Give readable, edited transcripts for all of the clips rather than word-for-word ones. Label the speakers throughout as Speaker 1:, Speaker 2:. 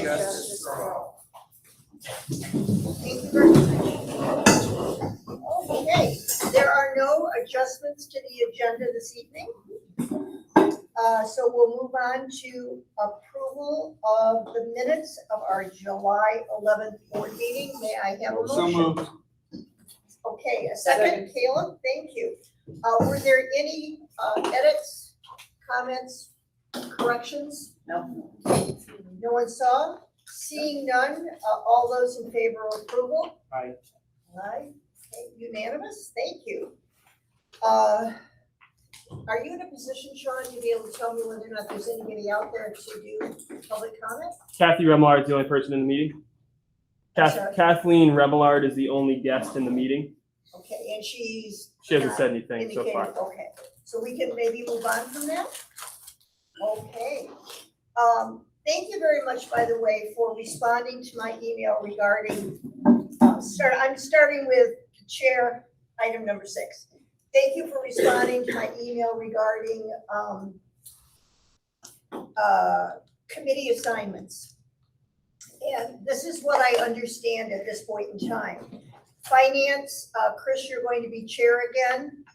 Speaker 1: justice for all. Thank you very much. Okay, there are no adjustments to the agenda this evening. So we'll move on to approval of the minutes of our July 11th board meeting. May I have a
Speaker 2: So
Speaker 1: motion?
Speaker 2: moved.
Speaker 1: Okay, a second, Caleb, thank you. Were there any edits, comments, corrections?
Speaker 3: No.
Speaker 1: No one saw? Seeing none, all those in favor of approval?
Speaker 2: Aye.
Speaker 1: Aye, okay, unanimous, thank you. Are you in a position, Sean, to be able to tell me whether or not there's anybody out there to do public comment?
Speaker 4: Kathy Remillard is the only person in the meeting.
Speaker 1: Sorry.
Speaker 4: Kathleen Remillard is the only guest in the meeting.
Speaker 1: Okay, and she's.
Speaker 4: She hasn't said anything so
Speaker 1: indicated,
Speaker 4: far.
Speaker 1: okay, so we can maybe move on from that? Okay. Thank you very much, by the way, for responding to my email regarding, I'm starting with Chair, item number 6. Thank you for responding to my email regarding committee assignments. And this is what I understand at this point in time. Finance, Chris, you're going to be chair again.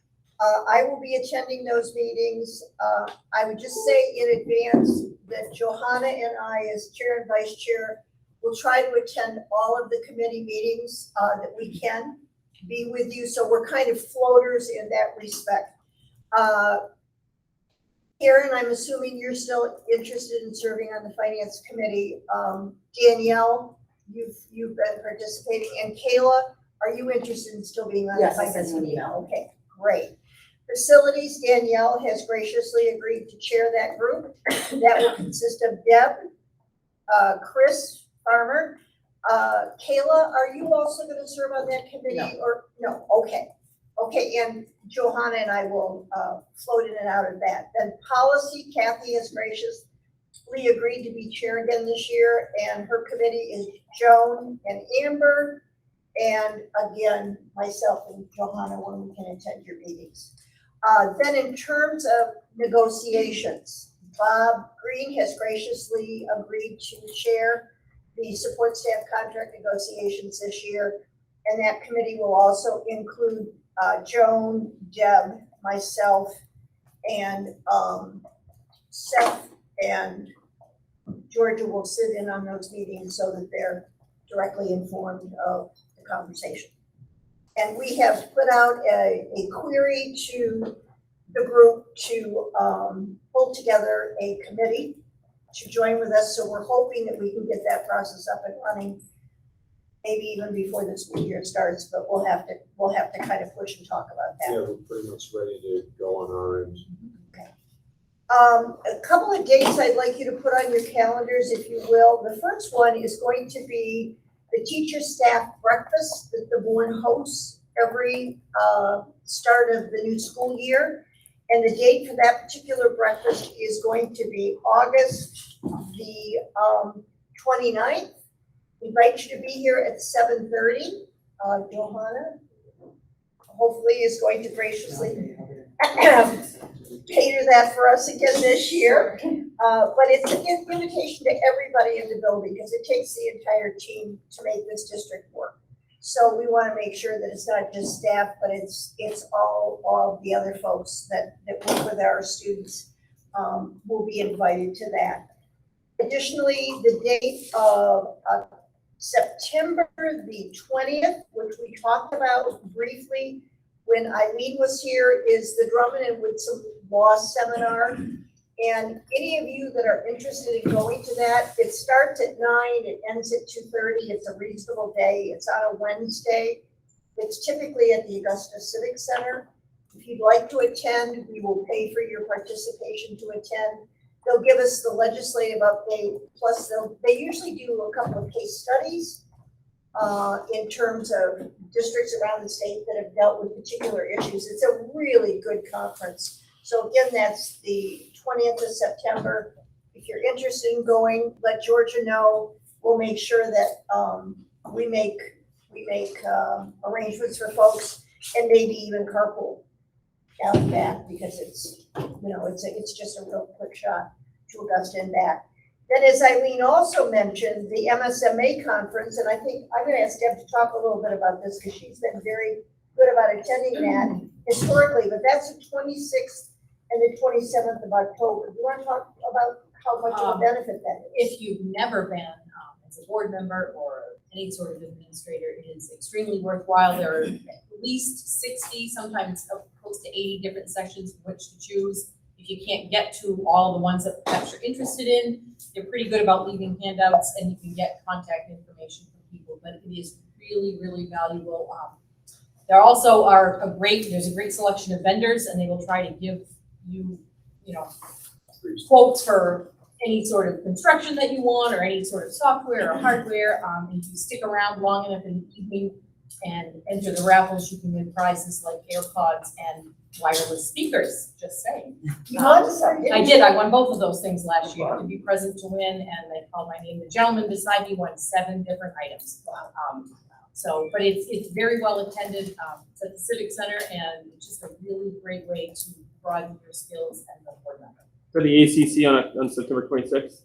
Speaker 1: I will be attending those meetings. I would just say in advance that Johanna and I, as chair and vice chair, will try to attend all of the committee meetings that we can be with you. So we're kind of floaters in that respect. Karen, I'm assuming you're still interested in serving on the finance committee. Danielle, you've been participating, and Kayla, are you interested in still being on the
Speaker 3: Yes, I
Speaker 1: finance
Speaker 3: sent you an
Speaker 1: committee?
Speaker 3: email.
Speaker 1: Okay, great. Facilities, Danielle has graciously agreed to chair that group. That will consist of Deb, Chris Farmer. Kayla, are you also going to serve on that committee?
Speaker 3: No.
Speaker 1: Or no? Okay. Okay, and Johanna and I will float in and out of that. Then policy, Kathy has graciously agreed to be chair again this year, and her committee is Joan and Amber, and again, myself and Johanna when we can attend your meetings. Then in terms of negotiations, Bob Green has graciously agreed to chair the support staff contract negotiations this year, and that committee will also include Joan, Deb, myself, and Seth and Georgia will sit in on those meetings so that they're directly informed of the conversation. And we have put out a query to the group to pull together a committee to join with us. So we're hoping that we can get that process up and running maybe even before the school year starts, but we'll have to kind of push and talk about that.
Speaker 5: Yeah, we're pretty much ready to go on our end.
Speaker 1: Okay. A couple of dates I'd like you to put on your calendars, if you will. The first one is going to be the teacher staff breakfast that the board hosts every start of the new school year. And the date for that particular breakfast is going to be August the 29th. We invite you to be here at 7:30. Johanna hopefully is going to graciously cater that for us again this year. But it's an invitation to everybody in the building because it takes the entire team to make this district work. So we want to make sure that it's not just staff, but it's all the other folks that work with our students will be invited to that. Additionally, the date of September the 20th, which we talked about briefly when Eileen was here, is the Drummond and Woodson Law Seminar. And any of you that are interested in going to that, it starts at 9, it ends at 2:30. It's a reasonable day. It's on a Wednesday. It's typically at the Augusta Civic Center. If you'd like to attend, we will pay for your participation to attend. They'll give us the legislative update, plus they usually do a couple of case studies in terms of districts around the state that have dealt with particular issues. It's a really good conference. So again, that's the 20th of September. If you're interested in going, let Georgia know. We'll make sure that we make arrangements for folks and maybe even carpool out and back because it's just a real quick shot to Augusta and back. Then, as Eileen also mentioned, the MSMA conference, and I think I'm gonna ask Deb to talk a little bit about this, because she's been very good about attending that historically, but that's the 26th and the 27th of October. Do you wanna talk about how much of a benefit that is?
Speaker 2: If you've never been as a board member or any sort of administrator, it is extremely worthwhile. There are at least 60, sometimes close to 80 different sections from which to choose. If you can't get to all the ones that perhaps you're interested in, they're pretty good about leaving handouts and you can get contact information from people, but it is really, really valuable. There also there's a great selection of vendors and they will try to give you, quotes for any sort of construction that you want or any sort of software or hardware. If you stick around long enough in the evening and enter the raffles, you can win prizes like AirPods and wireless speakers, just saying.
Speaker 1: You won some, didn't
Speaker 2: I
Speaker 1: you?
Speaker 2: did, I won both of those things last year, to be present to win, and they called my name. The gentleman beside me won 7 different items. But it's very well attended, it's at the Civic Center, and it's just a really great way to broaden your skills and the board member.
Speaker 4: For the ACC on September 26th?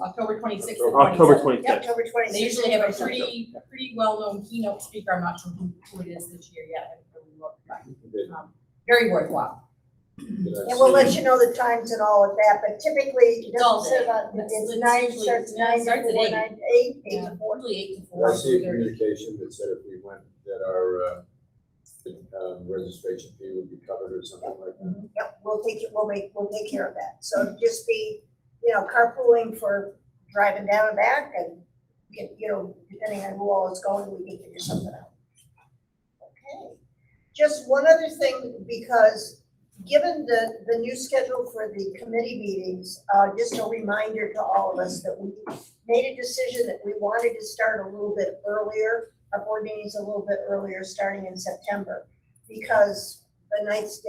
Speaker 2: October 26th and 27th.
Speaker 4: October
Speaker 1: Yep,
Speaker 4: 26th.
Speaker 1: October 26th.
Speaker 2: They usually have a
Speaker 1: and 27th.
Speaker 2: pretty well-known keynote speaker. I'm not sure who it is this year yet. I haven't really looked, but,
Speaker 5: Did-
Speaker 2: very worthwhile.
Speaker 5: did I
Speaker 1: And we'll let
Speaker 5: see-
Speaker 1: you know the times and all of that, but typically, it
Speaker 2: It's all
Speaker 1: doesn't say
Speaker 2: day.
Speaker 1: about,
Speaker 2: It's
Speaker 1: it's
Speaker 2: usually-
Speaker 1: starts
Speaker 2: yeah, it
Speaker 1: 9 to
Speaker 2: starts at
Speaker 1: 4,
Speaker 2: 8.
Speaker 1: 9 to 8, 8 to 4.
Speaker 2: Usually 8 to
Speaker 5: Did
Speaker 2: 4.
Speaker 5: I see a
Speaker 2: 3:30.
Speaker 5: communication that said if we went, that our, registration fee would be covered or something like that?
Speaker 1: Yep, we'll take care of that. So just be, carpooling for driving down and back and, depending on who all is going, we can figure something out. Okay. Just one other thing, because given the new schedule for the committee meetings, just a reminder to all of us that we made a decision that we wanted to start a little bit earlier, our board meetings a little bit earlier, starting in September, because the nights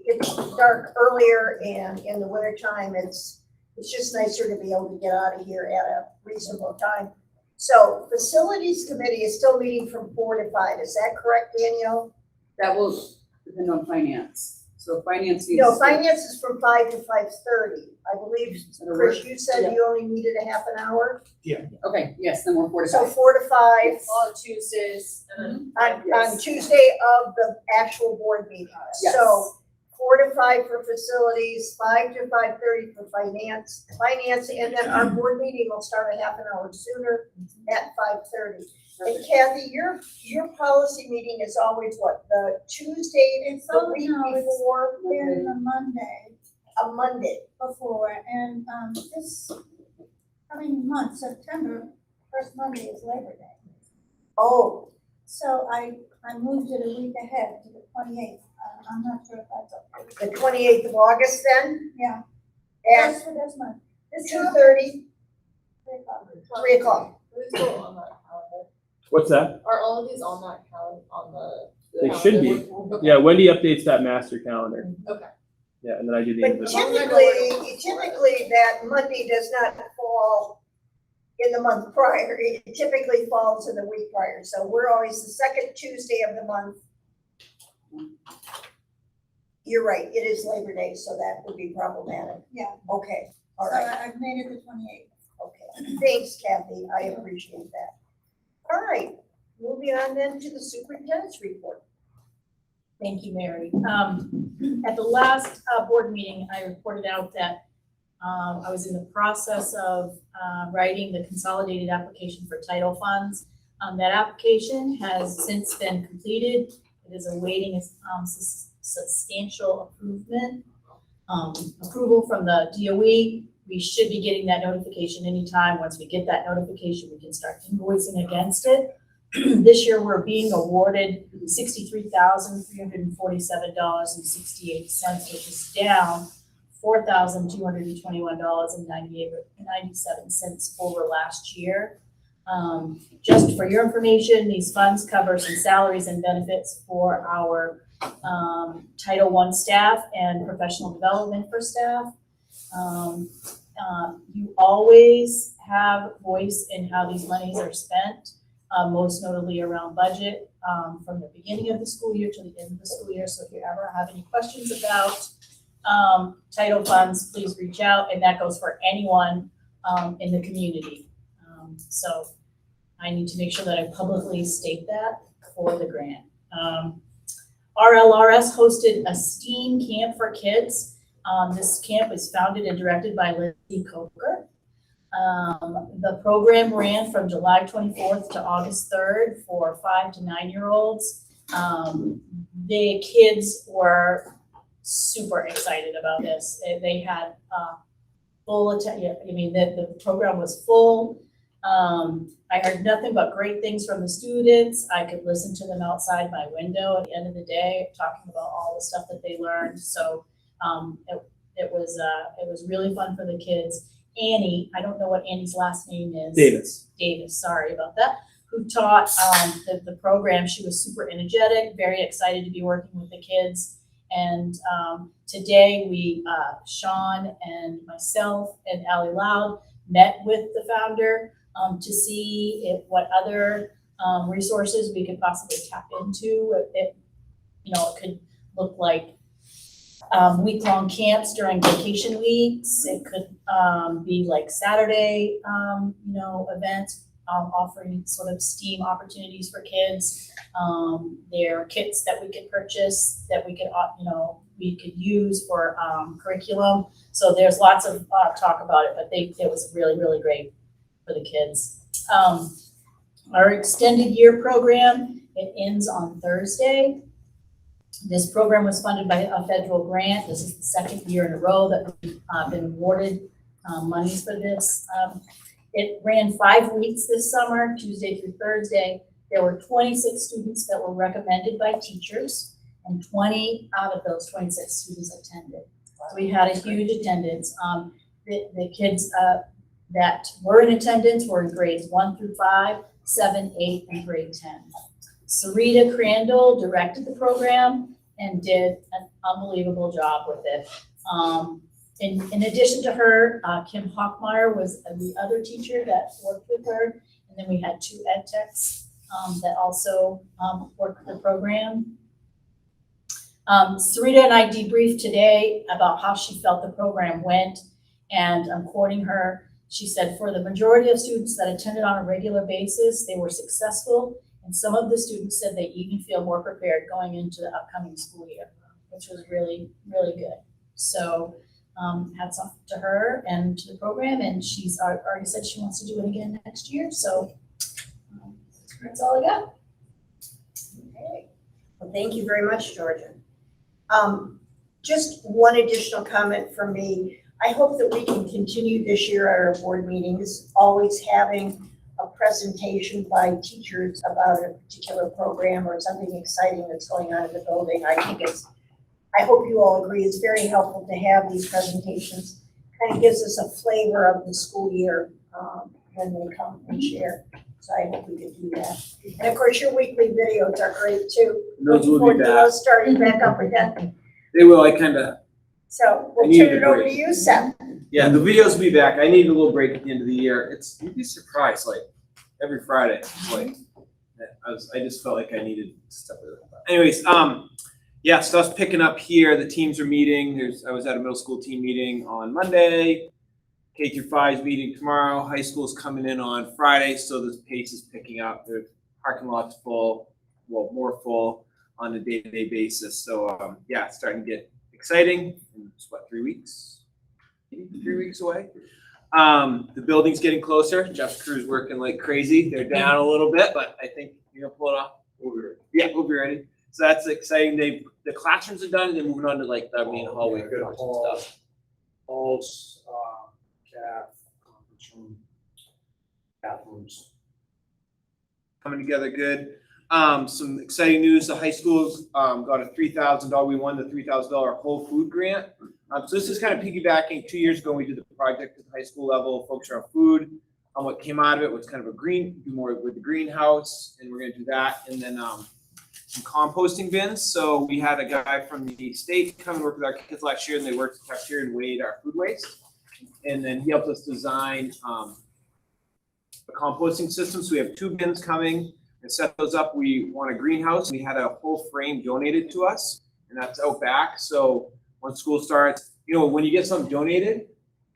Speaker 1: it's dark earlier, and in the wintertime, it's just nicer to be able to get out of here at a reasonable time. So facilities committee is still meeting from 4 to 5. Is that correct, Danielle?
Speaker 3: That will depend on finance. So finance needs.
Speaker 1: No,
Speaker 3: to-
Speaker 1: finance is from 5 to 5:30. I believe,
Speaker 3: That'll
Speaker 1: Chris,
Speaker 3: work.
Speaker 1: you said you only needed a half an hour,
Speaker 3: Okay, yes, then we're 4 to
Speaker 1: so
Speaker 3: 5.
Speaker 1: 4 to 5
Speaker 2: On Tuesdays, and
Speaker 1: on
Speaker 3: Yes.
Speaker 1: Tuesday of the actual board meeting.
Speaker 3: Yes.
Speaker 1: So 4 to 5 for facilities, 5 to 5:30 for finance, and then our board meeting will start a half an hour sooner at 5:30. And Kathy, your policy meeting is always what, the Tuesday,
Speaker 6: It's
Speaker 1: the
Speaker 6: all,
Speaker 1: week
Speaker 6: no, it's
Speaker 1: before,
Speaker 6: been the Monday
Speaker 1: a Monday?
Speaker 6: before, and, this coming month, September, first Monday is Labor Day.
Speaker 1: Oh,
Speaker 6: So I moved it a week ahead to the 28th. I'm not sure if that's okay.
Speaker 1: the 28th of August then,
Speaker 6: Yeah,
Speaker 1: at
Speaker 6: that's my,
Speaker 1: 2:30,
Speaker 6: 3 o'clock.
Speaker 1: 3 o'clock.
Speaker 7: Who's still on that calendar?
Speaker 4: What's that?
Speaker 7: Are all of these on that on the?
Speaker 4: They should be.
Speaker 7: Okay.
Speaker 4: Yeah, Wendy updates that master calendar.
Speaker 7: Okay.
Speaker 4: Yeah, and then I do the
Speaker 1: But
Speaker 4: individual.
Speaker 1: typically that Monday does not fall in the month prior. It typically falls in the week prior. So we're always the second Tuesday of the month. You're right, it is Labor Day, so that would be problematic.
Speaker 6: Yeah,
Speaker 1: Okay, all
Speaker 6: so
Speaker 1: right,
Speaker 6: I've made it the 28th.
Speaker 1: okay. Thanks, Kathy, I appreciate that. All right, moving on then to the superintendent's report.
Speaker 2: thank you, Mary. At the last board meeting, I reported out that I was in the process of writing the consolidated application for title funds. That application has since been completed. It is awaiting substantial approval from the DOE. We should be getting that notification anytime. Once we get that notification, we can start invoicing against it. This year, we're being awarded $63,347.68, which is down $4,221.97 over last year. Just for your information, these funds cover some salaries and benefits for our Title I staff and professional development for staff. You always have voice in how these monies are spent, most notably around budget, from the beginning of the school year to the end of the school year. So if you ever have any questions about title funds, please reach out, and that goes for anyone
Speaker 8: in the community. So I need to make sure that I publicly state that for the grant. RLRS hosted a STEAM camp for kids. This camp was founded and directed by Lindsay Coker. The program ran from July 24th to August 3rd for 5 to 9-year-olds. The kids were super excited about this. They had full attention. I mean, the program was full. I heard nothing but great things from the students. I could listen to them outside my window at the end of the day, talking about all the stuff that they learned. So it was really fun for the kids. Annie, I don't know what Annie's last name is. Davis, sorry about that, who taught the program. She was super energetic, very excited to be working with the kids. And today we, Sean and myself and Allie Loud met with the founder to see what other resources we could possibly tap into. It could look like week-long camps during vacation weeks. It could be like Saturday, events offering sort of STEAM opportunities for kids. There are kits that we could purchase that we could use for curriculum. So there's lots of talk about it, but it was really, really great for the kids. Our extended year program, it ends on Thursday. This program was funded by a federal grant. This is the second year in a row that we've been awarded monies for this. It ran 5 weeks this summer, Tuesday through Thursday. There were 26 students that were recommended by teachers, and 20 out of those 26 students attended. So we had a huge attendance. The kids that were in attendance were in grades 1 through 5, 7, 8, and grade 10. Sarita Crandall directed the program and did an unbelievable job with it. In addition to her, Kim Hockmeyer was the other teacher that worked with her. And then we had 2 ed techs that also worked the program. Sarita and I debriefed today about how she felt the program went. And I'm quoting her. She said, for the majority of students that attended on a regular basis, they were successful. And some of the students said they even feel more prepared going into the upcoming school year, which was really, really good. So hats off to her and to the program. And she's already said she wants to do it again next year. So that's all I got.
Speaker 1: Okay. Well, thank you very much, Georgia. Just one additional comment from me. I hope that we can continue this year at our board meetings, always having a presentation by teachers about a particular program or something exciting that's going on in the building. I hope you all agree it's very helpful to have these presentations. Kind of gives us a flavor of the school year when they come and share. So I hope we can do that. And of course, your weekly videos are great too.
Speaker 9: Those will
Speaker 1: Looking
Speaker 9: be
Speaker 1: forward to
Speaker 9: back.
Speaker 1: those starting back up again.
Speaker 9: They will, I kinda,
Speaker 1: So we'll
Speaker 9: I need
Speaker 1: turn
Speaker 9: a
Speaker 1: it over to
Speaker 9: break.
Speaker 1: you, Seth.
Speaker 9: yeah, the videos will be back. I need a little break at the end of the year. You'd be surprised, like, every Friday, like, I just felt like I needed stuff. Anyways, yeah, stuff's picking up here. The teams are meeting. I was at a middle school team meeting on Monday. K through 5's meeting tomorrow. High school's coming in on Friday, so the pace is picking up. The parking lot's full, well, more full on a day-to-day basis. So yeah, it's starting to get exciting. It's what, 3 weeks? Maybe 3 weeks away. The building's getting closer. Jeff's crew's working like crazy. They're down a little bit, but I think you're gonna pull it off. Yeah, we'll be ready. So that's exciting. The classrooms are done, and they're moving on to like the main hallway
Speaker 5: Yeah, good
Speaker 9: and
Speaker 5: hall.
Speaker 9: stuff.
Speaker 5: Halls, CAF, conference room, bathrooms.
Speaker 9: Coming together good. Some exciting news. The high school's got a $3,000. We won the $3,000 whole food grant. So this is kind of piggybacking. 2 years ago, we did the project at the high school level, focused on food. What came out of it was kind of do more with the greenhouse, and we're gonna do that. And then some composting bins. So we had a guy from the state come and work with our kids last year, and they worked at the cafeteria and weighed our food waste. And then he helped us design a composting system. So we have 2 bins coming. And set those up. We want a greenhouse. We had a whole frame donated to us, and that's out back. So once school starts, when you get something donated,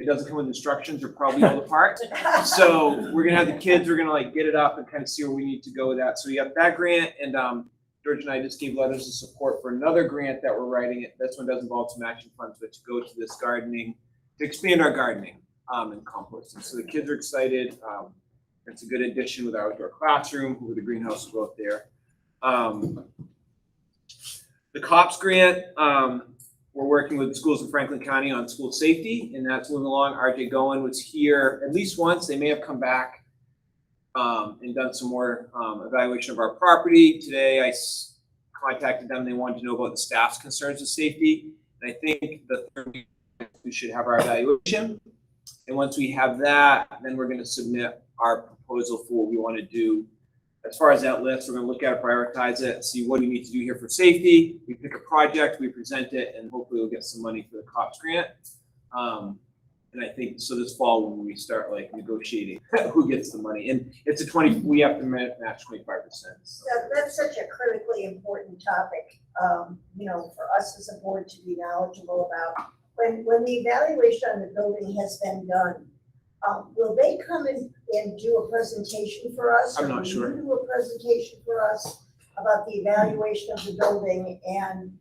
Speaker 9: it doesn't come with instructions, they're probably all apart. So we're gonna have the kids, we're gonna like get it up and kind of see where we need to go with that. So we got that grant, and George and I just gave letters of support for another grant that we're writing. This one does involve some action funds, but to go to this gardening, to expand our gardening and composting. So the kids are excited. It's a good addition with our outdoor classroom, with the greenhouse will go up there. The COPS grant, we're working with the schools in Franklin County on school safety, and that's moving along. RJ Goen was here at least once. They may have come back and done some more evaluation of our property. Today, I contacted them. They wanted to know about the staff's concerns with safety. And I think the third week, we should have our evaluation. And once we have that, then we're going to submit our proposal for what we want to do. As far as that list, we're going to look at it, prioritize it, see what we need to do here for safety. We pick a project, we present it, and hopefully we'll get some money for the COPS grant. And I think, so this fall when we start like negotiating who gets the money. And it's we have to match 25%. So.
Speaker 1: That's such a critically important topic, for us as a board to be knowledgeable about. When the evaluation on the building has been done, will they come in and do a presentation for us?
Speaker 9: I'm not sure.
Speaker 1: Will you do a presentation for us about the evaluation of the building and?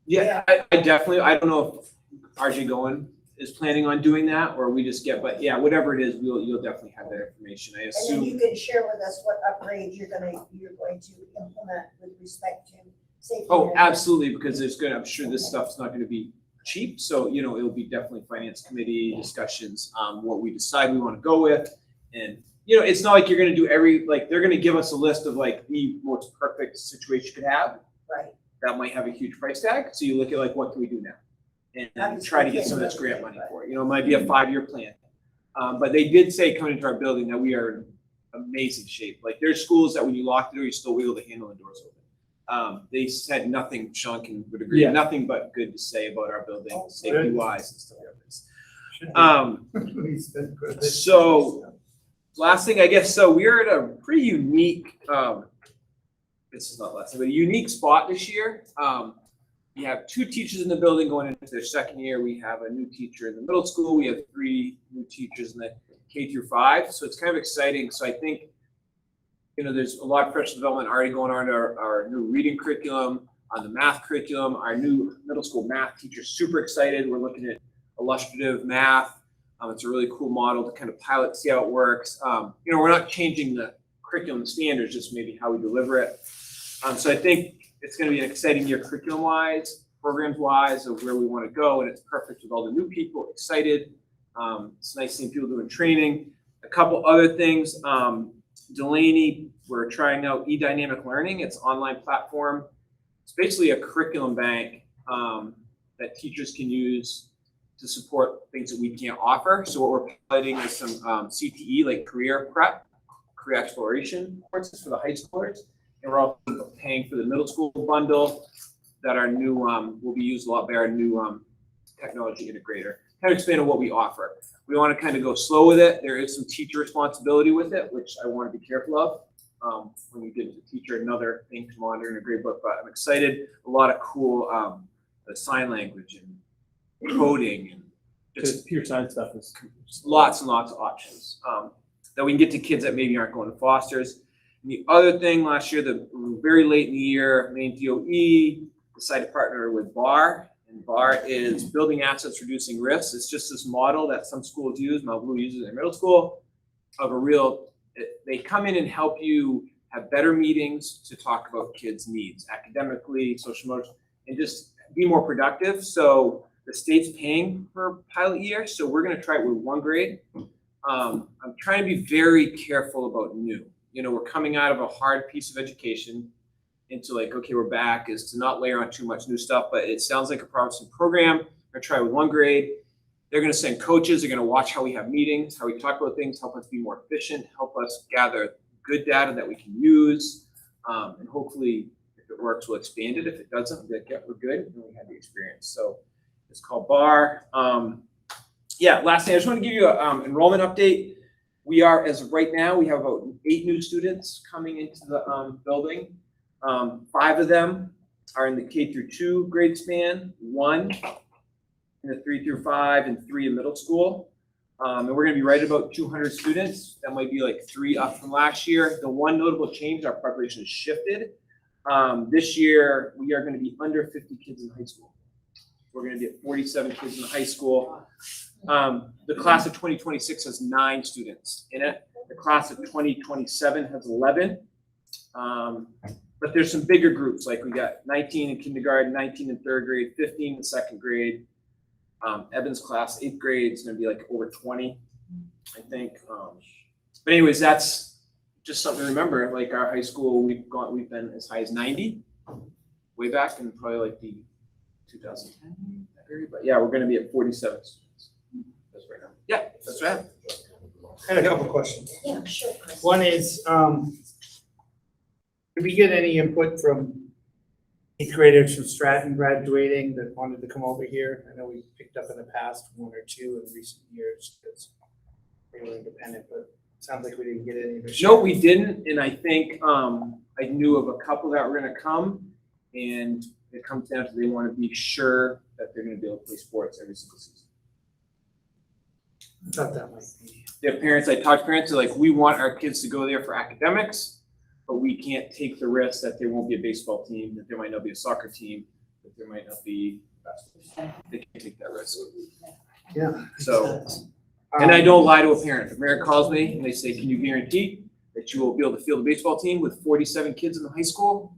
Speaker 9: Yeah, I definitely, I don't know if RJ Goen is planning on doing that, or we just get, but yeah, whatever it is, you'll definitely have that information, I
Speaker 1: And
Speaker 9: assume.
Speaker 1: then you can share with us what upgrades you're going to implement with respect to safety.
Speaker 9: Oh,
Speaker 1: measures.
Speaker 9: absolutely, because I'm sure this stuff's not gonna be cheap, so, it'll be definitely finance committee discussions, what we decide we wanna go with. And, it's not like you're gonna do they're gonna give us a list of like the most perfect situation you could have.
Speaker 1: Right.
Speaker 9: That might have a huge price tag, so you look at like, what can we do now? And try to get some of this grant money for it, it might be a 5-year plan. But they did say coming into our building that we are in amazing shape. Like there's schools that when you lock the door, you still wiggle the handle and the doors open. They said nothing, Sean would agree,
Speaker 4: Yeah.
Speaker 9: nothing but good to say about our building,
Speaker 1: Oh,
Speaker 9: safety wise and stuff like this. So last thing, I guess, so we're at a pretty unique, this is not last thing, but a unique spot this year. We have 2 teachers in the building going into their second year. We have a new teacher in the middle school. We have 3 new teachers in the K through 5. So it's kind of exciting. So I think, there's a lot of professional development already going on our new reading curriculum, on the math curriculum. Our new middle school math teacher is super excited. We're looking at illustrative math. It's a really cool model to kind of pilot, see how it works. We're not changing the curriculum standards, just maybe how we deliver it. So I think it's going to be an exciting year curriculum-wise, programs-wise, of where we want to go, and it's perfect with all the new people excited. It's nice seeing people doing training. A couple other things. Delaney, we're trying out eDynamic Learning. It's an online platform. It's basically a curriculum bank that teachers can use to support things that we can't offer. So what we're piloting is some CTE, like career prep, career exploration courses for the high schoolers. And we're also paying for the middle school bundle that our new, will be used a lot by our new technology integrator. Kind of expand on what we offer. We want to kind of go slow with it. There is some teacher responsibility with it, which I want to be careful of when you give the teacher another thing to monitor in a grade book. But I'm excited. A lot of cool sign language and coding and
Speaker 4: Because pure science stuff is.
Speaker 9: lots and lots of options that we can get to kids that maybe aren't going to Foster's. And the other thing last year, very late in the year, Maine DOE decided to partner with BAR. And BAR is Building Assets Reducing Risks. It's just this model that some schools use, Mount Blue uses in their middle school, of they come in and help you have better meetings to talk about kids' needs, academically, social emotional, and just be more productive. So the state's paying for pilot year, so we're gonna try it with 1 grade. I'm trying to be very careful about new. We're coming out of a hard piece of education into like, okay, we're back, is to not layer on too much new stuff, but it sounds like a promising program. We're gonna try with 1 grade. They're gonna send coaches, they're gonna watch how we have meetings, how we talk about things, help us be more efficient, help us gather good data that we can use. And hopefully, if it works, we'll expand it. If it doesn't, we're good, and we have the experience. So it's called BAR. Last thing, I just want to give you an enrollment update. We are, as of right now, we have about 8 new students coming into the building. 5 of them are in the K through 2 grade span. 1 in the 3 through 5 and 3 in middle school. And we're gonna be right about 200 students. That might be like 3 up from last year. The one notable change, our population has shifted. This year, we are gonna be under 50 kids in high school. We're gonna be at 47 kids in the high school. The class of 2026 has 9 students in it. The class of 2027 has 11. But there's some bigger groups, like we got 19 in kindergarten, 19 in 3rd grade, 15 in 2nd grade. Evan's class, 8th grade, is gonna be like over 20, I think. But anyways, that's just something to remember. Like our high school, we've been as high as 90 way back in probably like the 2010 period. But yeah, we're gonna be at 47 students. That's right now. Yeah, that's right.
Speaker 10: I had a couple questions.
Speaker 1: Yeah, sure, Chris.
Speaker 10: One is, did we get any input from 8th graders from Stratton graduating that wanted to come over here? I know we picked up in the past 1 or 2 in recent years because they were independent, but it sounds like we didn't get any this year.
Speaker 9: No, we didn't, and I think I knew of a couple that were gonna come, and it comes down to they wanna be sure that they're gonna be able to play sports every single season.
Speaker 10: I thought that might be.
Speaker 9: Their parents, I talked to parents, they're like, we want our kids to go there for academics, but we can't take the risk that there won't be a baseball team, that there might not be a soccer team, that there might not be basketball. They can't take that risk.
Speaker 10: Yeah.
Speaker 9: So, and I don't lie to a parent. If a parent calls me and they say, can you guarantee that you will be able to field a baseball team with 47 kids in the high school?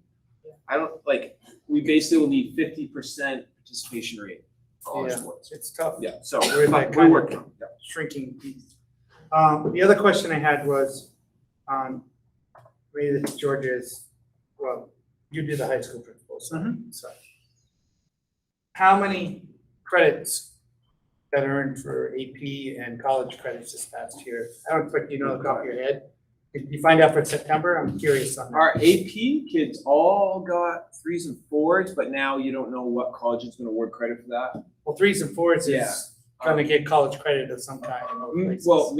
Speaker 9: I don't, like, we basically will need 50% participation rate in all our
Speaker 10: Yeah.
Speaker 9: sports.
Speaker 10: It's tough.
Speaker 9: Yeah, so
Speaker 10: We're like
Speaker 9: we're
Speaker 10: kind of
Speaker 9: working on it. Yeah.
Speaker 10: shrinking piece. The other question I had was, maybe this is George's, well, you do the high school principal, so. How many credits that earned for AP and college credits this past year? I don't expect you to know the top of your head. Did you find out for September? I'm curious on that.
Speaker 9: Our AP kids all got 3s and 4s, but now you don't know what college is gonna award credit for that.
Speaker 10: Well, 3s and 4s
Speaker 9: Yeah.
Speaker 10: is gonna get college credit of some kind in most places.
Speaker 9: Well,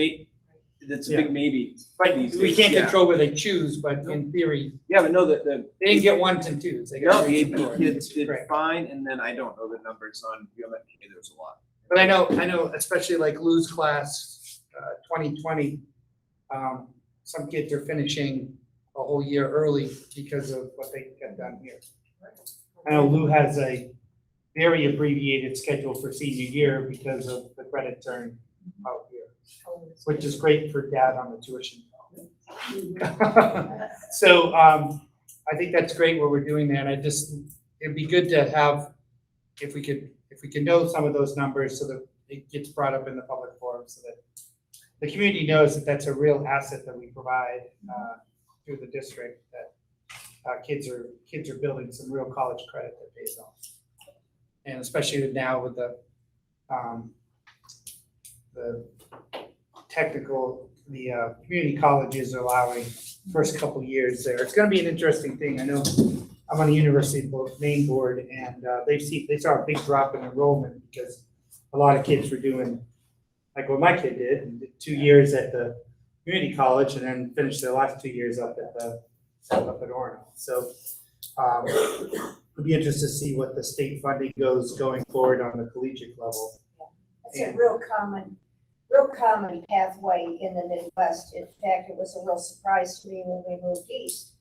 Speaker 9: that's a big maybe.
Speaker 10: But
Speaker 9: these
Speaker 10: we
Speaker 9: days,
Speaker 10: can't
Speaker 9: yeah.
Speaker 10: control where they choose, but in theory,
Speaker 9: Yeah, but no, the
Speaker 10: they didn't get 1s and 2s. They got
Speaker 9: no, the
Speaker 10: 3s and
Speaker 9: AP
Speaker 10: 4s.
Speaker 9: kids did
Speaker 10: Right.
Speaker 9: fine, and then I don't know the numbers on UMFK, there was a lot.
Speaker 10: But I know, especially like Lou's class, 2020, some kids are finishing a whole year early because of what they have done here. I know Lou has a very abbreviated schedule for senior year because of the credits earned out here, which is great for dad on the tuition. So, I think that's great what we're doing there, and it'd be good to have, if we could know some of those numbers so that it gets brought up in the public forum so that the community knows that that's a real asset that we provide through the district, that kids are building some real college credit that pays off. And especially now with the community colleges are allowing first couple years there. It's gonna be an interesting thing. I know I'm on the University of Maine board, and they saw a big drop in enrollment because a lot of kids were doing like what my kid did 2 years at the community college and then finished their last 2 years up at Orono. So it'll be interesting to see what the state funding goes going forward on the collegiate level.
Speaker 1: It's a real common pathway in the Midwest. In fact, it was a real surprise to me when we moved east,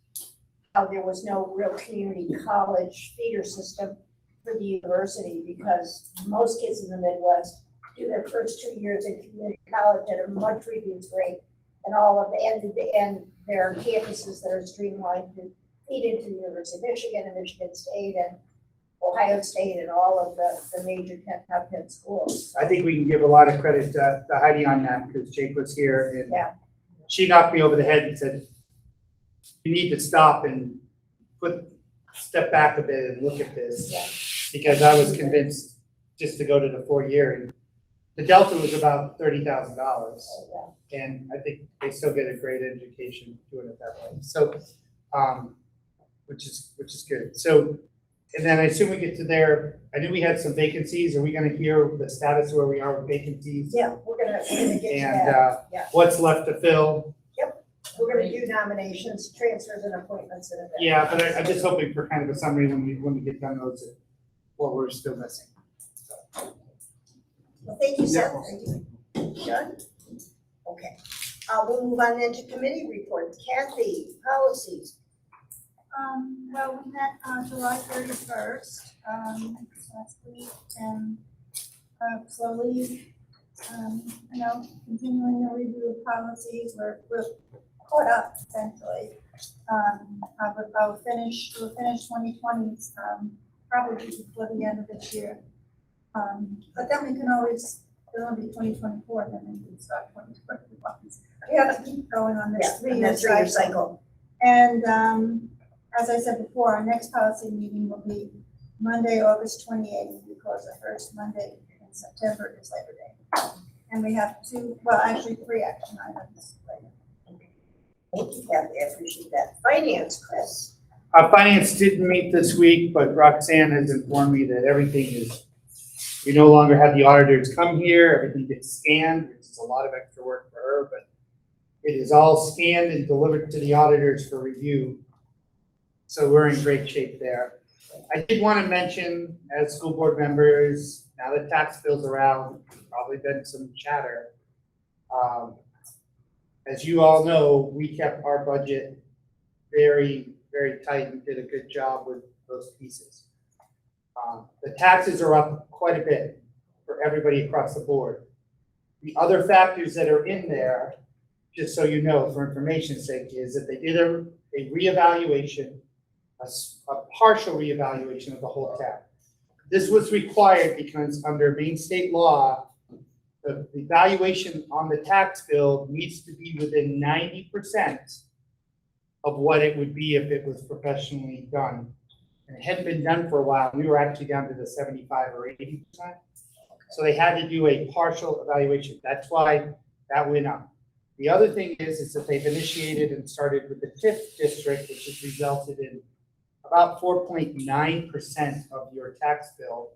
Speaker 1: how there was no real community college feeder system for the university, because most kids in the Midwest do their first 2 years in community college at a much reduced rate, and all of the end there are campuses that are streamlined to feed into the University of Michigan and Michigan State and Ohio State and all of the major top 10 schools.
Speaker 10: I think we can give a lot of credit to Heidi on that because Jake was here and
Speaker 1: Yeah.
Speaker 10: she knocked me over the head and said, you need to stop and step back a bit and look at this.
Speaker 1: Yeah.
Speaker 10: Because I was convinced just to go to the 4-year, and the delta was about $30,000.
Speaker 1: So,
Speaker 10: And I think they still get a great education doing it that way. So, which is good. So, and then I assume we get to there. I knew we had some vacancies. Are we gonna hear the status where we are with vacancies?
Speaker 1: Yeah, we're gonna get to
Speaker 10: And,
Speaker 1: that. Yeah.
Speaker 10: what's left to fill?
Speaker 1: We're gonna do nominations, transfers and appointments in a bit.
Speaker 10: Yeah, but I'm just hoping for kind of a summary when we get done those, what we're still missing. So,
Speaker 1: Well, thank you, Seth. Thank you. Done? Okay. We'll move on then to committee reports. Kathy, policies.
Speaker 6: Well, we met on July 31st, last week, and slowly, continuing the review of policies, we're caught up essentially. We'll finish 2020, probably before the end of this year. But then we can always, it'll be 2024, then we can start 2021. We have to keep going on this three-year
Speaker 1: three-year
Speaker 6: cycle. And as I said before, our next policy meeting will be Monday, August 28th, because the first Monday in September is Labor Day. And we have three action items.
Speaker 1: Thank you, Kathy. I appreciate that. Finance, Chris.
Speaker 10: Finance didn't meet this week, but Roxanne has informed me that everything is, we no longer have the auditors come here, everything gets scanned, which is a lot of extra work for her, but it is all scanned and delivered to the auditors for review. So we're in great shape there. I did want to mention, as school board members, now that tax bills are out, probably been some chatter. As you all know, we kept our budget very, very tight and did a good job with those pieces. The taxes are up quite a bit for everybody across the board. The other factors that are in there, just so you know, for information's sake, is that they did a reevaluation, a partial reevaluation of the whole tax. This was required because under Maine state law, the valuation on the tax bill needs to be within 90% of what it would be if it was professionally done. And it hadn't been done for a while. We were actually down to the 75 or 80%. So they had to do a partial evaluation. That's why that went up. The other thing is that they've initiated and started with the TIF district, which has resulted in about 4.9% of your tax bill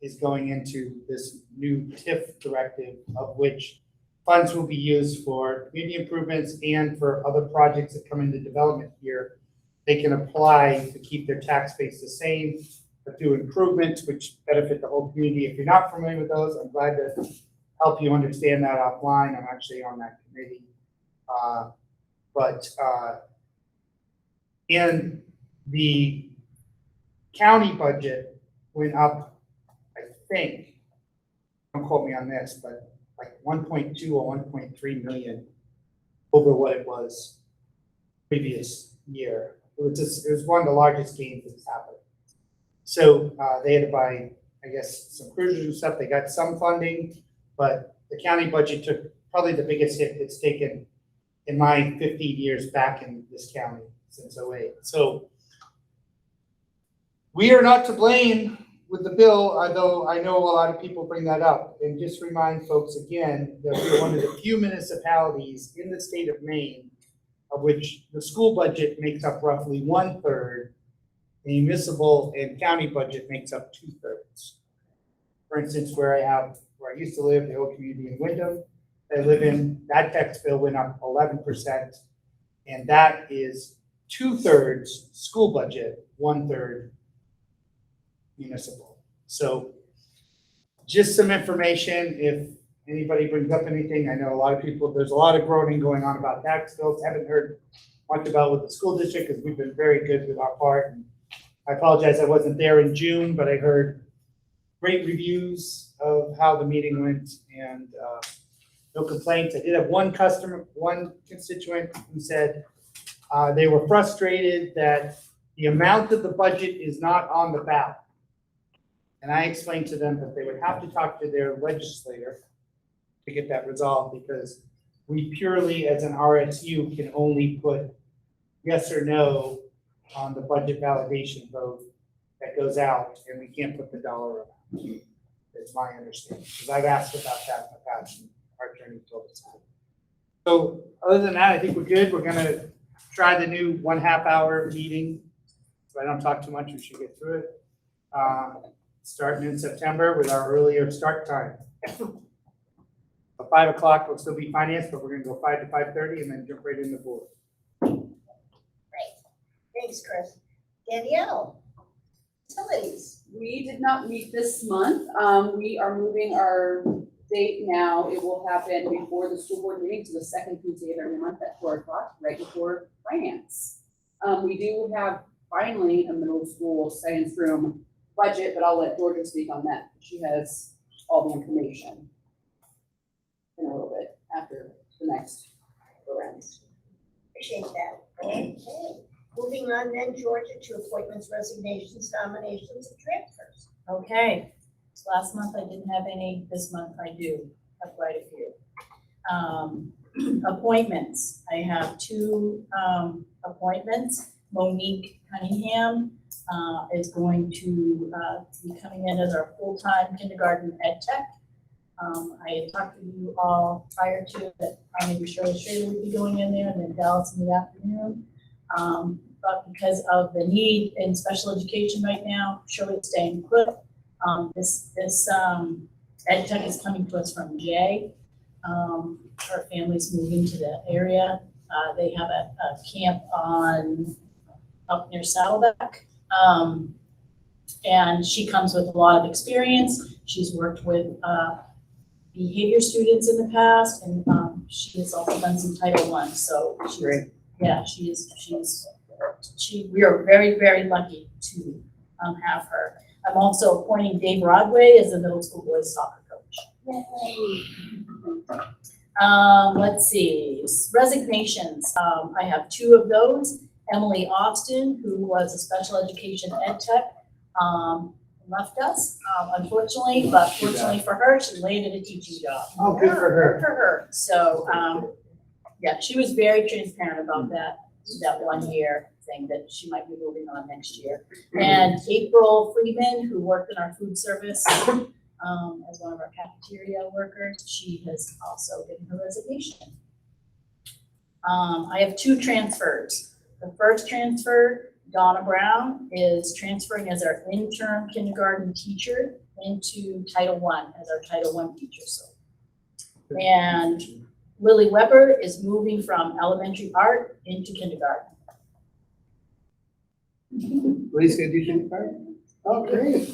Speaker 10: is going into this new TIF directive, of which funds will be used for community improvements and for other projects that come into development here. They can apply to keep their tax base the same, but do improvements which benefit the whole community. If you're not familiar with those, I'm glad to help you understand that offline. I'm actually on that committee. And the county budget went up, I think, don't quote me on this, but like 1.2 or 1.3 million over what it was previous year. It was one of the largest gains that's happened. So they had to buy, I guess, some cruisers and stuff. They got some funding, but the county budget took probably the biggest hit it's taken in my 15 years back in this county since 2008. So we are not to blame with the bill, although I know a lot of people bring that up. And just remind folks again that we're one of the few municipalities in the state of Maine of which the school budget makes up roughly 1/3, the municipal and county budget makes up 2/3. For instance, where I used to live, the old community in Wyndham, I live in, that tax bill went up 11%, and that is 2/3 school budget, 1/3 municipal. So just some information, if anybody brings up anything, I know a lot of people, there's a lot of groaning going on about tax bills, haven't heard much about with the school district because we've been very good with our part. And I apologize I wasn't there in June, but I heard great reviews of how the meeting went and no complaints. I did have one constituent who said they were frustrated that the amount of the budget is not on the ballot. And I explained to them that they would have to talk to their legislator to get that resolved, because we purely, as an RSU, can only put yes or no on the budget validation vote that goes out, and we can't put the dollar amount. That's my understanding, because I've asked about that in the past, and our attorney told us that. So other than that, I think we're good. We're gonna try the new 1/2 hour meeting. So I don't talk too much, we should get through it. Starting in September with our earlier start time. At 5 o'clock, we'll still be finance, but we're gonna go 5 to 5:30 and then jump right into board.
Speaker 1: Thanks, Chris. Danielle. Facilities.
Speaker 3: We did not meet this month. We are moving our date now. It will happen before the school board meeting to the second Tuesday of every month at 4:00, right before finance. We do have finally a middle school science room budget, but I'll let Georgia speak on that. She has all the information in a little bit after the next round.
Speaker 1: Appreciate that. Okay. Moving on then, Georgia, to appointments, resignations, nominations, and transfers.
Speaker 8: Okay, so last month I didn't have any, this month I do have quite a few. Appointments, I have two appointments. Monique Cunningham is going to be coming in as our full-time kindergarten ed tech. I had talked to you all prior to that, maybe Shirley Schrader would be going in there and then Dallas in the afternoon. But because of the need in special education right now, Shirley's staying put. This ed tech is coming to us from Jay. Her family's moving to the area. They have a camp up near Saddleback. And she comes with a lot of experience. She's worked with behavior students in the past, and she has also done some Title I. So she's,
Speaker 10: Great.
Speaker 8: yeah, we are very, very lucky to have her. I'm also appointing Dave Rodway as the middle school boys soccer coach. Let's see, resignations. I have two of those. Emily Austin, who was a special education ed tech, left us, unfortunately, but fortunately for her, she landed a teaching job.
Speaker 10: Oh, good for her.
Speaker 8: Good for her. So, yeah, she was very transparent about that 1 year thing that she might be moving on next year. And April Freeman, who worked in our food service, as one of our cafeteria workers, she has also given her resignation. I have two transfers. The first transfer, Donna Brown, is transferring as our intern kindergarten teacher into Title I as our Title I teacher. So, and Lily Weber is moving from elementary art into kindergarten.
Speaker 10: Lily's gonna do kindergarten? Oh, great.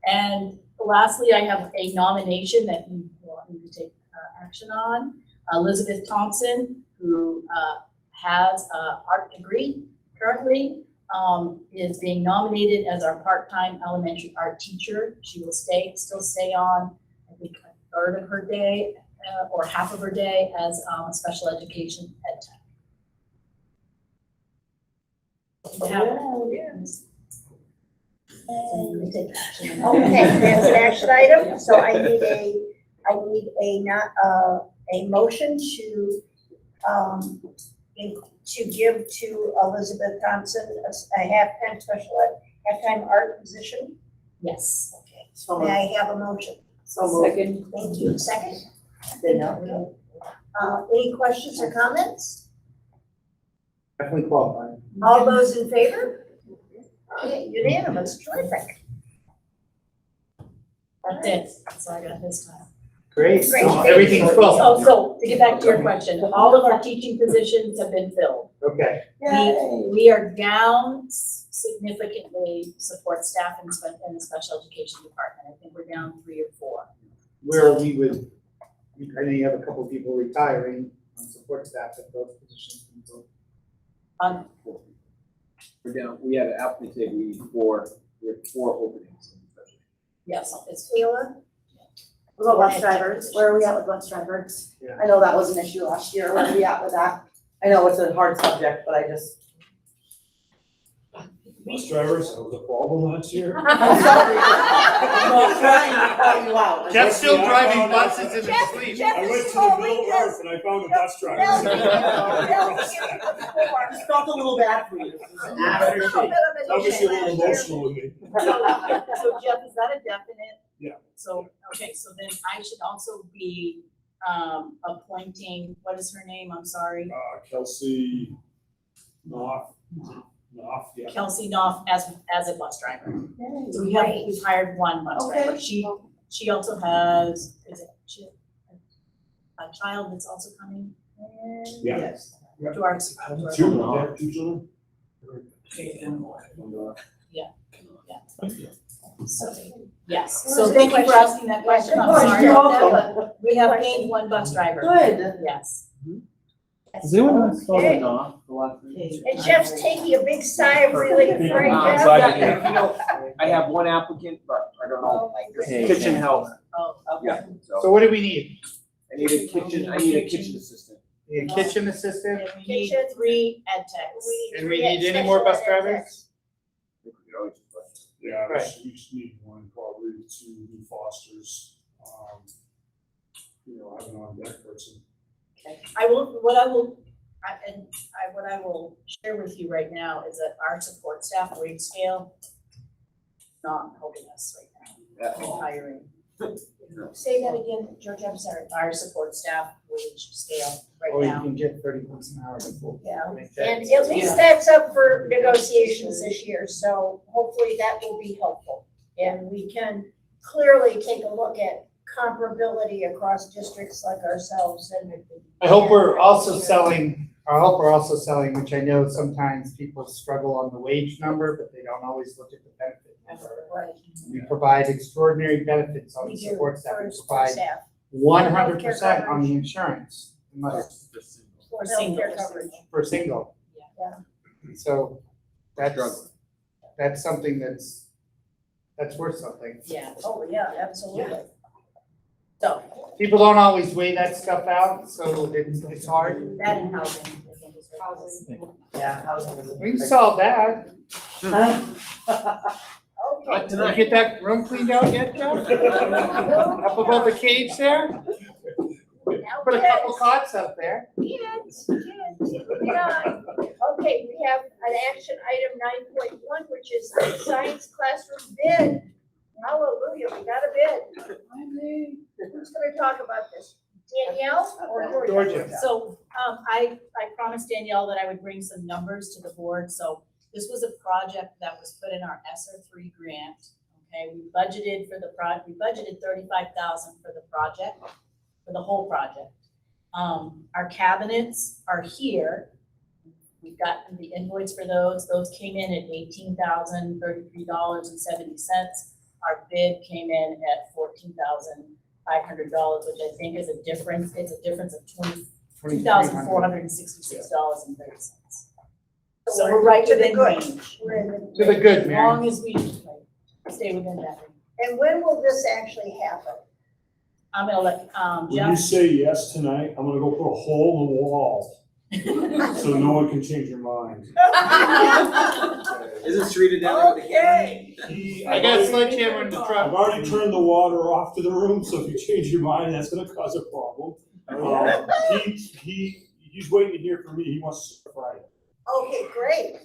Speaker 8: And lastly, I have a nomination that you want me to take action on. Elizabeth Thompson, who has an art degree currently, is being nominated as our part-time elementary art teacher. She will still stay on, I think, a third of her day or half of her day as a special education ed tech.
Speaker 1: Okay, that's an action item, so I need a motion to give to Elizabeth Thompson a half-time art position.
Speaker 8: Yes.
Speaker 1: Okay, may I have a motion?
Speaker 3: Second.
Speaker 1: Thank you. Second? Okay. Any questions or comments?
Speaker 10: Definitely qualified.
Speaker 1: All those in favor? Okay, unanimous, terrific.
Speaker 8: That's it. That's all I got this time.
Speaker 10: Great,
Speaker 1: Great,
Speaker 10: so
Speaker 1: thank
Speaker 10: everything's
Speaker 1: you.
Speaker 10: full.
Speaker 8: So to get back to your question, all of our teaching positions have been filled.
Speaker 10: Okay,
Speaker 8: We are down significantly support staff in the special education department. I think we're down 3 or 4.
Speaker 10: where are we with, I know you have a couple of people retiring on support staff at those positions.
Speaker 9: We're down, we had an applicant today, we had 4 openings.
Speaker 8: Yes, it's
Speaker 1: Kayla?
Speaker 7: What about bus drivers? Where are we at with bus drivers?
Speaker 10: Yeah.
Speaker 7: I know that was an issue last year. Where are we at with that? I know it's a hard subject, but I just.
Speaker 5: Bus drivers, that was a problem last year.
Speaker 7: I'm sorry. I'm not trying to call you out.
Speaker 10: Jeff's still
Speaker 5: Yeah,
Speaker 10: driving
Speaker 5: I found
Speaker 10: buses
Speaker 5: out.
Speaker 10: in his
Speaker 1: Jeff-
Speaker 10: sleep.
Speaker 1: Jeff-
Speaker 5: I went to the Middle Earth and I found a bus driver.
Speaker 7: I just felt a little bad for you.
Speaker 5: That was a little emotional with me.
Speaker 8: So Jeff, is that a definite?
Speaker 5: Yeah.
Speaker 8: So, okay, so then I should also be appointing, what is her name? I'm sorry.
Speaker 5: Kelsey Knopf, yeah.
Speaker 8: Kelsey Knopf as a bus driver. So we've hired one bus driver. She also has, a child that's also coming in?
Speaker 5: Yeah.
Speaker 8: To our.
Speaker 5: Two children?
Speaker 8: Yes, so thank you for asking that question, I'm sorry
Speaker 7: You're
Speaker 8: about that,
Speaker 7: welcome.
Speaker 8: but we have gained one bus driver.
Speaker 7: Good.
Speaker 8: Yes.
Speaker 4: Does anyone else saw
Speaker 1: Okay.
Speaker 4: the knock the last week?
Speaker 1: And Jeff's taking a big sigh of relief, right,
Speaker 9: I'm
Speaker 1: Jeff?
Speaker 9: glad you did. You know, I have one applicant, but I don't know,
Speaker 1: Oh, my
Speaker 4: Hey.
Speaker 1: goodness.
Speaker 9: kitchen help,
Speaker 8: Oh,
Speaker 9: yeah,
Speaker 10: So
Speaker 9: so
Speaker 10: what do we need?
Speaker 9: I need a kitchen assistant.
Speaker 10: A kitchen assistant,
Speaker 8: and we need
Speaker 1: Kitchen.
Speaker 8: 3 ed techs.
Speaker 10: and we need any more bus drivers?
Speaker 5: Yeah,
Speaker 10: Right.
Speaker 5: we just need one, probably two new fosters, have an on-deck person.
Speaker 8: What I will share with you right now is that our support staff wage scale not helping us right now in hiring.
Speaker 1: Say that again, George, I'm sorry.
Speaker 8: Our support staff wage scale
Speaker 10: Or
Speaker 8: right
Speaker 10: you
Speaker 8: now.
Speaker 10: can get 30 bucks an hour before.
Speaker 1: Yeah.
Speaker 10: Make that-
Speaker 1: And at least that's up for negotiations this year, so hopefully that will be helpful. And we can clearly take a look at comparability across districts like ourselves and.
Speaker 10: I hope we're also selling, which I know sometimes people struggle on the wage number, but they don't always look at the benefit number.
Speaker 1: Right,
Speaker 10: We provide extraordinary benefits on
Speaker 1: we
Speaker 10: the
Speaker 1: do
Speaker 10: support staff.
Speaker 1: for
Speaker 10: We
Speaker 1: support
Speaker 10: provide
Speaker 1: staff,
Speaker 10: 100% on the insurance, unless
Speaker 1: for
Speaker 8: Single.
Speaker 1: healthcare coverage.
Speaker 10: for single.
Speaker 1: Yeah.
Speaker 10: So that's something that's worth something.
Speaker 8: Yeah,
Speaker 1: Oh, yeah, absolutely. So,
Speaker 10: People don't always weigh that stuff out, so it's hard.
Speaker 8: that and housing, I think is right.
Speaker 7: Yeah, housing is a
Speaker 10: We
Speaker 7: big
Speaker 10: can solve that.
Speaker 1: okay.
Speaker 10: Did you get that room cleaned out yet, Joe? Up above the cage there?
Speaker 1: Now,
Speaker 10: Put a couple
Speaker 1: kids,
Speaker 10: cots up there.
Speaker 1: kids, yeah. Okay, we have an action item 9.1, which is the science classroom bid. Hallelujah, we got a bid. Who's gonna talk about this? Danielle or Georgia?
Speaker 10: Georgia.
Speaker 8: So, I promised Danielle that I would bring some numbers to the board, so this was a project that was put in our ESSER 3 grant. Okay, we budgeted $35,000 for the project, for the whole project. Our cabinets are here. We've gotten the invoice for those came in at $18,033.70. Our bid came in at $14,500, which I think is a difference, it's a difference of $22,466.30. So we're right
Speaker 1: To the
Speaker 8: within
Speaker 1: good.
Speaker 8: range,
Speaker 1: We're in
Speaker 10: To the good,
Speaker 8: as
Speaker 10: Mary.
Speaker 8: long as we stay within that range.
Speaker 1: And when will this actually happen?
Speaker 8: I'm gonna let,
Speaker 5: When you
Speaker 8: Jeff.
Speaker 5: say yes tonight, I'm gonna go put a hole in the wall, so no one can change your mind.
Speaker 9: Isn't Sarita down there with the camera?
Speaker 10: I got a sledgehammer in the
Speaker 5: I've
Speaker 10: truck.
Speaker 5: already turned the water off to the room, so if you change your mind, that's gonna cause a problem. He's waiting to hear from me, he wants to start Friday.
Speaker 1: Okay, great.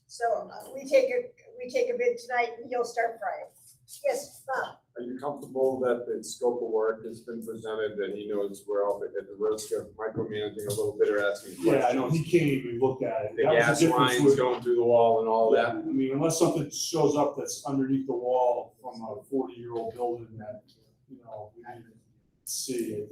Speaker 1: So we take a bid tonight and you'll start Friday. Yes, Bob.
Speaker 11: Are you comfortable that the scope of work has been presented, that he knows we're all at the risk of micromanaging a little bit or asking questions?
Speaker 5: Yeah, I know, he came and we looked at it.
Speaker 11: The
Speaker 5: That was
Speaker 11: gas
Speaker 5: difference
Speaker 11: lines
Speaker 5: with-
Speaker 11: going through the wall and all
Speaker 5: Yeah,
Speaker 11: that?
Speaker 5: I mean, unless something shows up that's underneath the wall from a 40-year-old building that, we didn't see,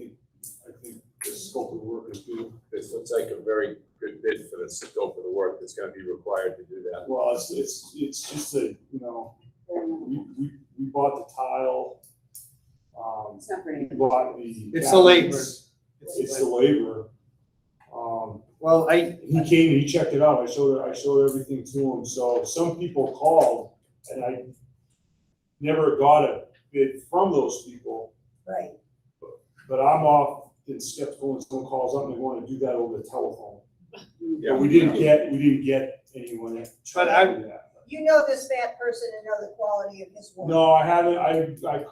Speaker 5: I think the scope of the work is good.
Speaker 11: This looks like a very good bid for the scope of the work that's gonna be required to do that.
Speaker 5: Well, it's just that, we bought the tile.
Speaker 3: It's not pretty.
Speaker 5: We bought the.
Speaker 10: It's the labor.
Speaker 5: It's the labor.
Speaker 10: Well,
Speaker 5: He came and he checked it out. I showed everything to him. So some people called and I never got a bid from those people.
Speaker 1: Right.
Speaker 5: But I'm often skeptical when someone calls up and they want to do that over the telephone.
Speaker 11: Yeah.
Speaker 5: But we didn't get anyone that tried to do that.
Speaker 1: You know this fat person and know the quality of his work.
Speaker 5: No, I haven't.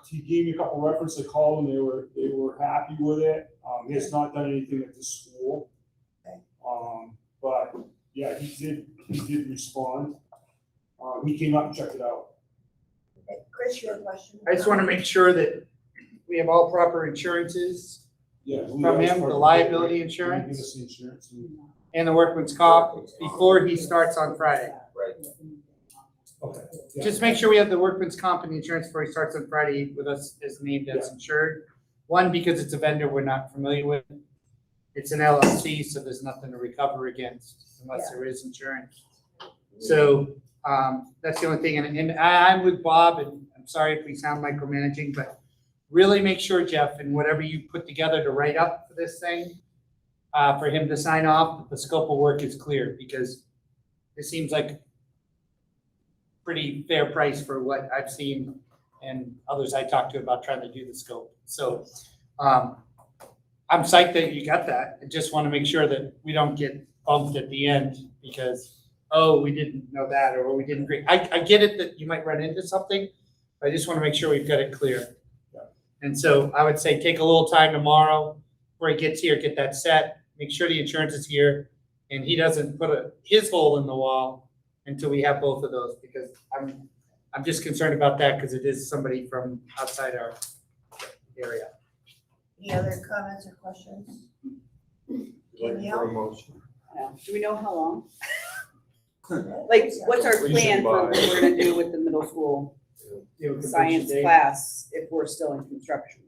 Speaker 5: He gave me a couple references. I called them. They were happy with it. He has not done anything at the school.
Speaker 1: Okay.
Speaker 5: But yeah, he did respond. He came up and checked it out.
Speaker 1: Okay, Chris, your question.
Speaker 10: I just want to make sure that we have all proper insurances
Speaker 5: Yeah.
Speaker 10: from him, the liability insurance
Speaker 5: Give us the insurance.
Speaker 10: and the workman's comp before he starts on Friday.
Speaker 11: Right.
Speaker 5: Okay. Yeah.
Speaker 10: Just make sure we have the workman's comp and the insurance before he starts on Friday with us as named as insured. One, because it's a vendor we're not familiar with. It's an LLC, so there's nothing to recover against unless there is insurance. So, that's the only thing, and I'm with Bob, and I'm sorry if we sound micromanaging, but really make sure, Jeff, and whatever you put together to write up for this thing, for him to sign off, that the scope of work is clear, because it seems like pretty fair price for what I've seen and others I talked to about trying to do the scope. So, I'm psyched that you got that. I just want to make sure that we don't get bumped at the end because, oh, we didn't know that, or we didn't agree. I get it that you might run into something, but I just want to make sure we've got it clear. And so I would say take a little time tomorrow before he gets here, get that set, make sure the insurance is here, and he doesn't put his hole in the wall until we have both of those, because I'm just concerned about that because it is somebody from outside our area.
Speaker 1: Any other comments or questions?
Speaker 11: Like for a motion.
Speaker 3: Yeah. Do we know how long? Like, what's our
Speaker 11: We
Speaker 3: plan
Speaker 11: should
Speaker 3: for
Speaker 11: buy.
Speaker 3: what we're gonna do with the middle school science class if we're still in construction?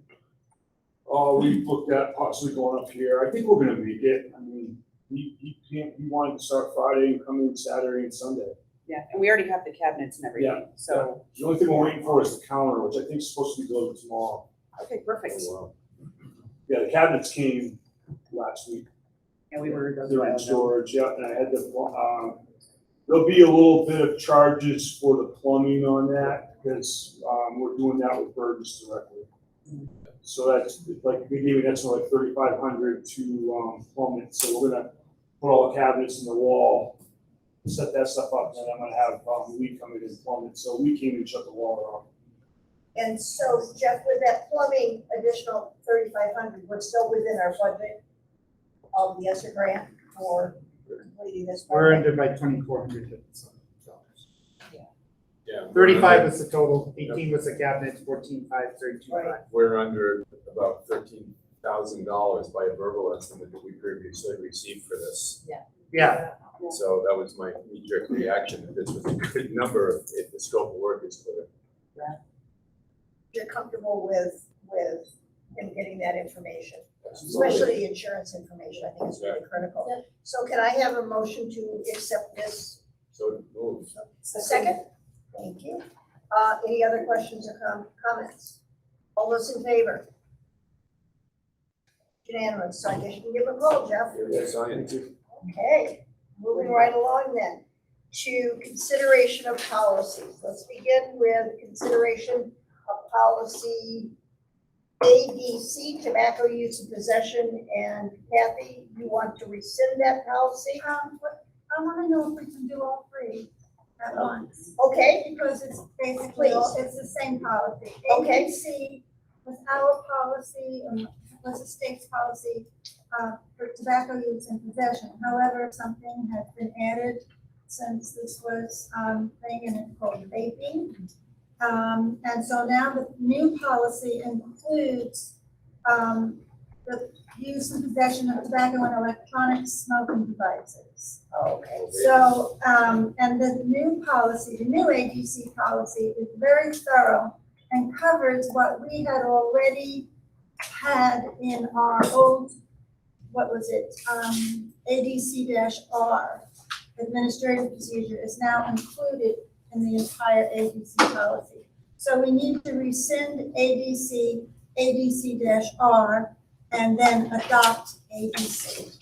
Speaker 5: Oh, we looked at possibly going up here. I think we're gonna make it. I mean, he wanted to start Friday and come in Saturday and Sunday.
Speaker 3: Yeah, and we already have the cabinets and everything, so,
Speaker 5: The only thing we're waiting for is the counter, which I think is supposed to be delivered tomorrow.
Speaker 3: okay, perfect.
Speaker 5: Yeah, the cabinets came last week.
Speaker 3: Yeah, we were.
Speaker 5: They're in storage, yeah, and I had to, there'll be a little bit of charges for the plumbing on that, because, we're doing that with Burgess directly. So that's, like, they gave me that's like 3,500 to, plumb it, so we're gonna put all the cabinets in the wall, set that stuff up, and then I'm gonna have, Lee come in and plumb it, so we came and shut the wall off.
Speaker 1: And so Jeff, with that plumbing additional 3,500, we're still within our budget of the ESSER grant for completing this
Speaker 10: We're
Speaker 1: project.
Speaker 10: under by 2,400.
Speaker 11: Yeah.
Speaker 10: 35 was the total, 18 was the cabinets, 14,500, 32,500.
Speaker 11: We're under about $13,000 by a verbal estimate that we previously received for this.
Speaker 10: Yeah,
Speaker 11: So that was my knee-jerk reaction, that this was a good number if the scope of work is clear.
Speaker 1: You're comfortable with him getting that information, especially the insurance information, I think is really critical. So can I have a motion to accept this?
Speaker 11: So move.
Speaker 1: A second? Thank you. Any other questions or comments? All those in favor? Unanimous, so I guess you can give a call, Jeff.
Speaker 11: Yes, I am.
Speaker 1: Okay, moving right along then to consideration of policies. Let's begin with consideration of policy ADC, tobacco use and possession. And Kathy, you want to rescind that policy?
Speaker 6: I wanna know if we can do all three at once,
Speaker 1: Okay,
Speaker 6: because it's basically,
Speaker 1: Please.
Speaker 6: it's the same policy.
Speaker 1: Okay.
Speaker 6: ABC was our policy, was the state's policy, for tobacco use and possession. However, something has been added since this was, thing, and it's called vaping. And so now the new policy includes, the use and possession of tobacco and electronic smoking devices.
Speaker 1: okay.
Speaker 6: So, and the new policy, the new ADC policy is very thorough and covers what we had already had in our old, what was it? ADC-R, administrative procedure, is now included in the entire ADC policy. So we need to rescind ADC, ADC-R, and then adopt ADC.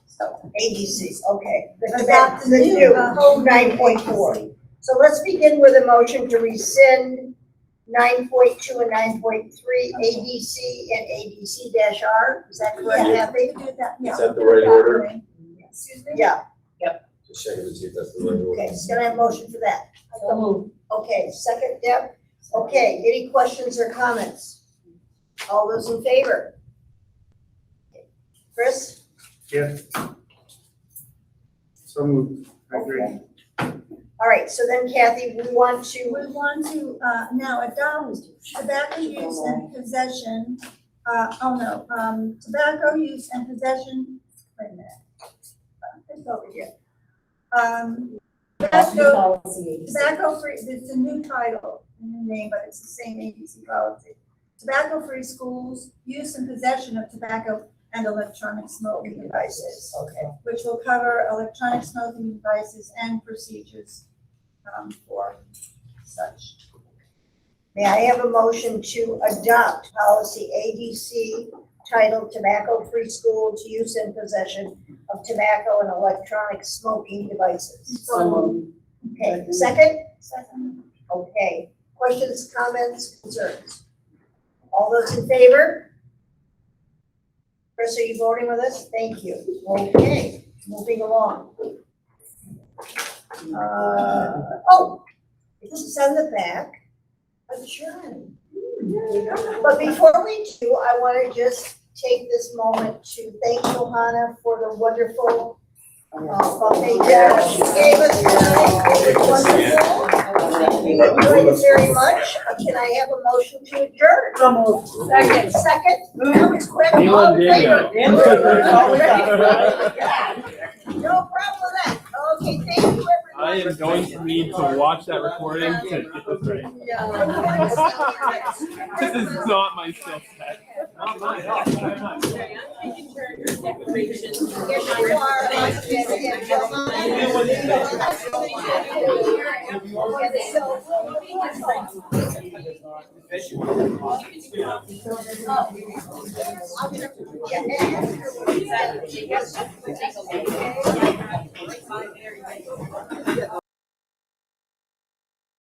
Speaker 1: So ADC, okay.
Speaker 6: Adopt
Speaker 1: The new
Speaker 6: whole
Speaker 1: 9.4.
Speaker 6: ADC.
Speaker 1: So let's begin with a motion to rescind 9.2 and 9.3 ADC and ADC-R. Is that correct,
Speaker 6: Yeah,
Speaker 1: Kathy?
Speaker 6: we could do that, yeah.
Speaker 11: Is that the right order?
Speaker 6: Excuse me?
Speaker 1: Yeah,
Speaker 11: Just checking to see if that's the right order.
Speaker 1: okay, so can I have a motion for that?
Speaker 2: So moved.
Speaker 1: Okay, second, Deb? Okay, any questions or comments? All those in favor? Chris?
Speaker 10: yeah. So moved, I agree.
Speaker 1: Okay. All right, so then Kathy, we want to,
Speaker 6: We want to, now adopt tobacco use and possession, tobacco use and possession, wait a minute. It's over here. Tobacco free, it's a new title, a new name, but it's the same ABC policy. Tobacco free schools, use and possession of tobacco and electronic smoking devices,
Speaker 1: Okay.
Speaker 6: which will cover electronic smoking devices and procedures for such.
Speaker 1: May I have a motion to adopt policy ADC titled Tobacco-Free Schools Use and Possession of Tobacco and Electronic Smoking Devices? Okay, second?
Speaker 6: Second.
Speaker 1: Okay, questions, comments, concerns? All those in favor? Chris, are you voting with us? Thank you. Okay, moving along. This is on the back. Adjourn. But before we do, I want to just take this moment to thank Johanna for the wonderful buffet dinner she gave us tonight. It was wonderful. We enjoyed it very much. Can I have a motion to adjourn? Second. Second? That was quick. All in favor? No problem with that. Okay, thank you, everyone.
Speaker 4: I am going to need to watch that recording to get this right. This is not my skill set. Not mine.
Speaker 1: Yeah.